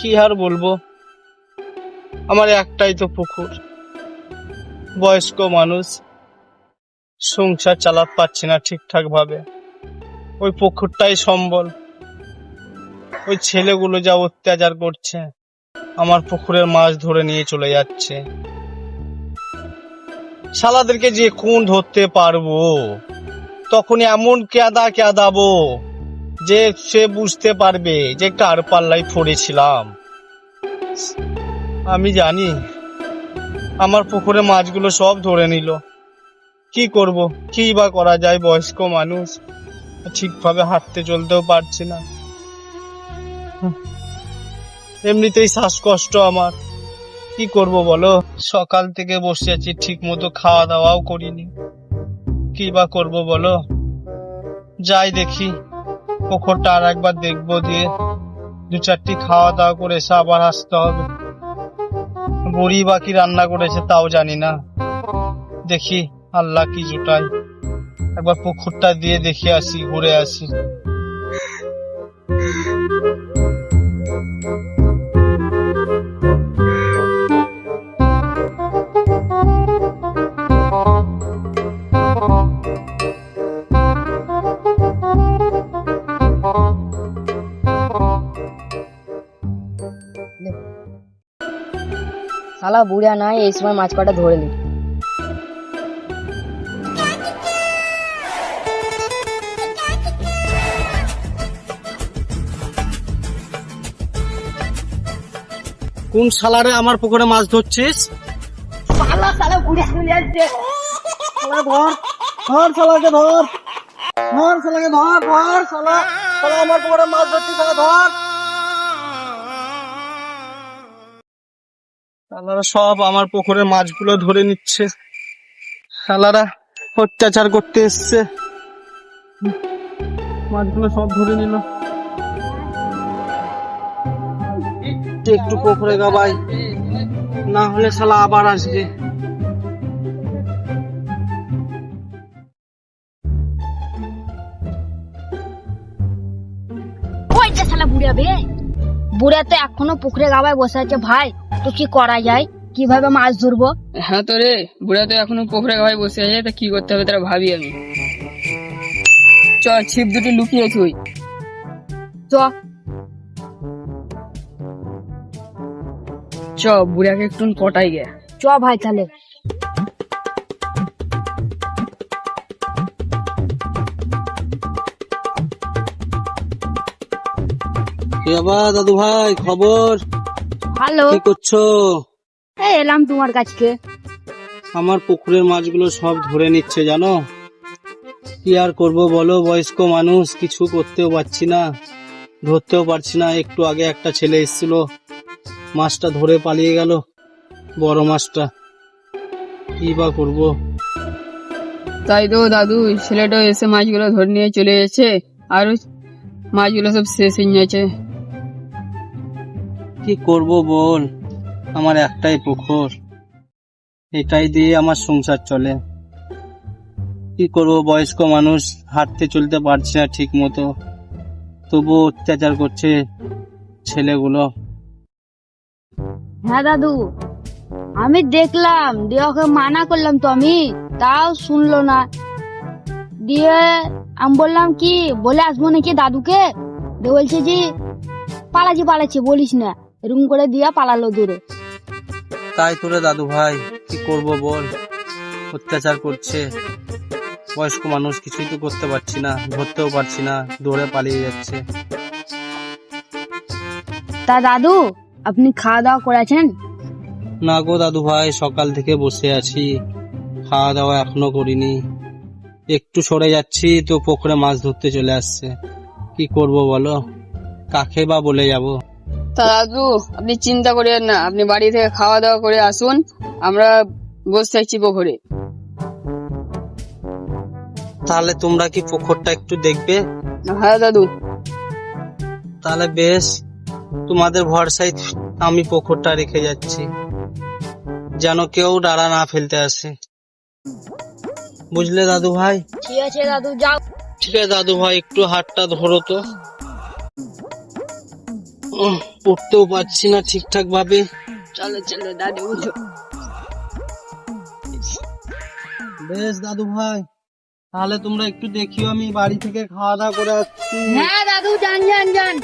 কি আর বলবো, আমার একটাই তো পুকুর, বয়স্ক মানুষ, সংসার চালাতে পারছি না ঠিকঠাক ভাবে। ওই পুকুরটাই সম্বল। ওই ছেলেগুলো যা অত্যাচার করছে, আমার পুকুরের মাছ ধরে নিয়ে চলে যাচ্ছে। শালাদেরকে যে কোন ধরতে পারবো, তখন এমন কেদাবো যে সে বুঝতে পারবে যে কার পাল্লায় পড়েছিলাম। আমি জানি আমার পুকুরে মাছগুলো সব ধরে নিল। কি করব, কি বা করা যায়? বয়স্ক মানুষ, ঠিকভাবে হাঁটতে চলতেও পারছি না। এমনিতেই শ্বাসকষ্ট আমার, কি করব বলো? সকাল থেকে বসে আছি, ঠিক মতো খাওয়া দাওয়াও করিনি। কি বা করব বলো? যাই দেখি পুকুরটা আর একবার দেখবো, দিয়ে দু চারটি খাওয়া দাওয়া করে এসে আবার আসতে হবে। বুড়ি বা কি রান্না করেছে তাও জানি না। দেখি আল্লাহ কি জুটায়, একবার পুকুরটা দিয়ে দেখে আসি, ঘুরে আসি। শালা বুড়া নাই, এই সময় মাছ কটা ধরে নি। কোন শালারে আমার পুকুরে মাছ ধরছিস? শালা শালা বুড়া চলে আসছে। শালা ধর, ধর শালাকে ধর, ধর শালাকে ধর, ধর শালা, শালা আমার পুকুরে মাছ ধরছিস, শালা ধর। শালারা সব আমার পুকুরের মাছগুলো ধরে নিচ্ছে। শালারা অত্যাচার করতে এসছে, মাছগুলো সব ধরে নিল। একটু পুকুরে গাবাই, না হলে শালা আবার আসবে। ওই যে শালা বুড়া বে, বুড়া তো এখনো পুকুরে গাবায় বসে আছে। ভাই তো কি করা যায়, কিভাবে মাছ ধরবো? হ্যাঁ তো রে, বুড়া তো এখনো পুকুরে গায়ে বসে আছে, তা কি করতে হবে তারা ভাবি আমি। চ, ছিপ দুটি লুকিয়েছি ওই। চ চ, বুড়াকে একটু পটাই গে। চ ভাই তাহলে। দাদু ভাই, খবর? হ্যালো, কি করছো? এই এলাম তোমার কাছে। আমার পুকুরের মাছগুলো সব ধরে নিচ্ছে জানো। কি আর করব বলো, বয়স্ক মানুষ, কিছু করতেও পারছি না, ধরতেও পারছি না। একটু আগে একটা ছেলে এসেছিল, মাছটা ধরে পালিয়ে গেল, বড় মাছটা। কি বা করব? তাই তো দাদু, ছেলেটা এসে মাছগুলো ধরে নিয়ে চলে গেছে, আর মাছগুলো সব শেষ হয়ে গেছে। কি করব বল, আমার একটাই পুকুর, এটাই দিয়ে আমার সংসার চলে। কি করব, বয়স্ক মানুষ, হাঁটতে চলতে পারছি না ঠিক মতো, তবুও অত্যাচার করছে ছেলেগুলো। হ্যাঁ দাদু, আমি দেখলাম, দিয়ে ওকে মানা করলাম তো আমি, তাও শুনলো না। দিয়ে আমি বললাম কি বলে আসবো নাকি দাদুকে, দিয়ে বলছে যে পালাচ্ছি বলিস না, এরকম করে দিয়া পালালো দূরে। তাই তোরে দাদু ভাই, কি করব বল, অত্যাচার করছে। বয়স্ক মানুষ, কিছুই তো করতে পারছি না, ধরতেও পারছি না, দৌড়ে পালিয়ে যাচ্ছে। তা দাদু, আপনি খাওয়া দাওয়া করেছেন? না গো দাদু ভাই, সকাল থেকে বসে আছি, খাওয়া দাওয়া এখনো করিনি। একটু সরে যাচ্ছি তো পুকুরে মাছ ধরতে চলে আসছে। কি করব বলো, কাকে বা বলে যাব? তা দাদু, আপনি চিন্তা করেন না, আপনি বাড়ি থেকে খাওয়া দাওয়া করে আসুন, আমরা বসে থাকছি পুকুরে। তাহলে তোমরা কি পুকুরটা একটু দেখবে? হ্যাঁ দাদু। তাহলে বেশ, তোমাদের ভরসায় আমি পুকুরটা রেখে যাচ্ছি, যেন কেউ ডালা না ফেলতে আসে, বুঝলে দাদু ভাই? ঠিক আছে দাদু, যাও। ঠিক আছে দাদু ভাই, একটু হাতটা ধরো তো। উঠতেও পারছি না ঠিকঠাক ভাবে। চলো চলো দাদু উঠো। বেশ দাদু ভাই, তাহলে তোমরা একটু দেখিও, আমি বাড়ি থেকে খাওয়া দাওয়া করে আসছি। হ্যাঁ দাদু, যান যান যান।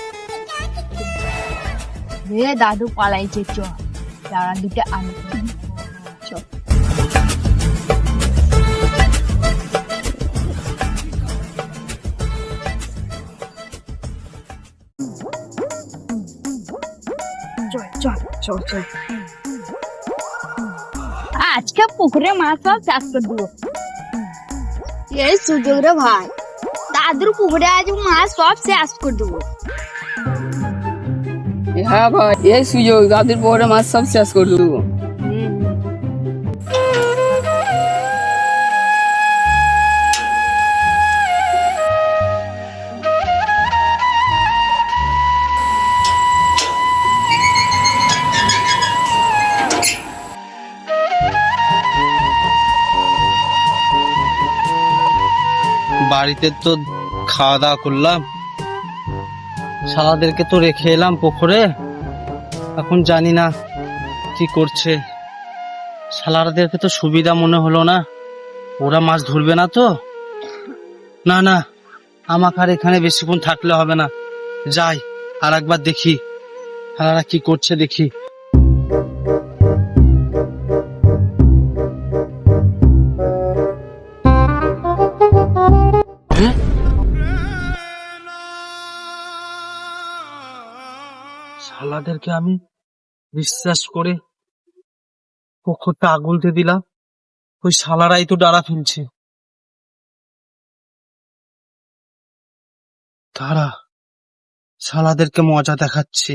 রে দাদু পালাইছে, চ যারা দুটো আনতে চ। চল চল চল চল, আজকে পুকুরে মাছ সব চাষ করে দেবো। এই সুযোগ রে ভাই, দাদুর পুকুরে আজ মাছ সব শেষ করে দেবো। হ্যাঁ ভাই, এই সুযোগ দাদুর পরে মাছ সব শেষ করে দেবো। বাড়িতে তো খাওয়া দাওয়া করলাম, শালাদেরকে তো রেখে এলাম পুকুরে, এখন জানি না কি করছে। শালাদেরকে তো সুবিধা মনে হলো না, ওরা মাছ ধরবে না তো। না না, আমাকে আর এখানে বেশিক্ষণ থাকলে হবে না, যাই আর একবার দেখি শালারা কি করছে দেখি। হ্যাঁ? শালাদেরকে আমি বিশ্বাস করে পুকুরটা আগুলতে দিলাম, ওই শালারাই তো ডাড়া ফেলছে। তারা শালাদেরকে মজা দেখাচ্ছে।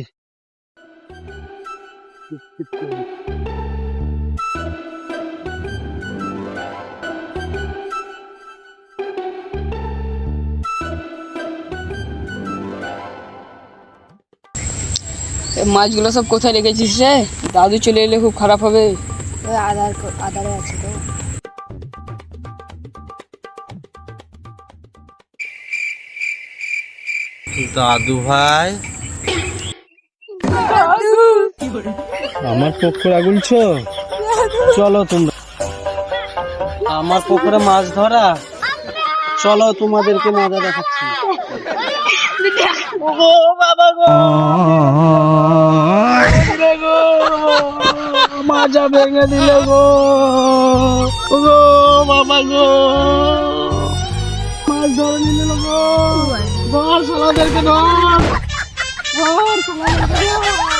এই মাছগুলো সব কোথায় রেখেছিস রে? দাদু চলে এলে খুব খারাপ হবে। ওই আধারে আছে তো। দাদু ভাই, আমার পুকুর আগুলছো? চলো তোমরা আমার পুকুরে মাছ ধরা, চলো তোমাদেরকে মজা দেখাচ্ছি। ওগো বাবা গো, মাজা ভেঙে দিল গো। ওগো বাবা গো, মাছ ধরে নিল গো। ধর শালাদেরকে, ধর ধর শালাদেরকে ধর।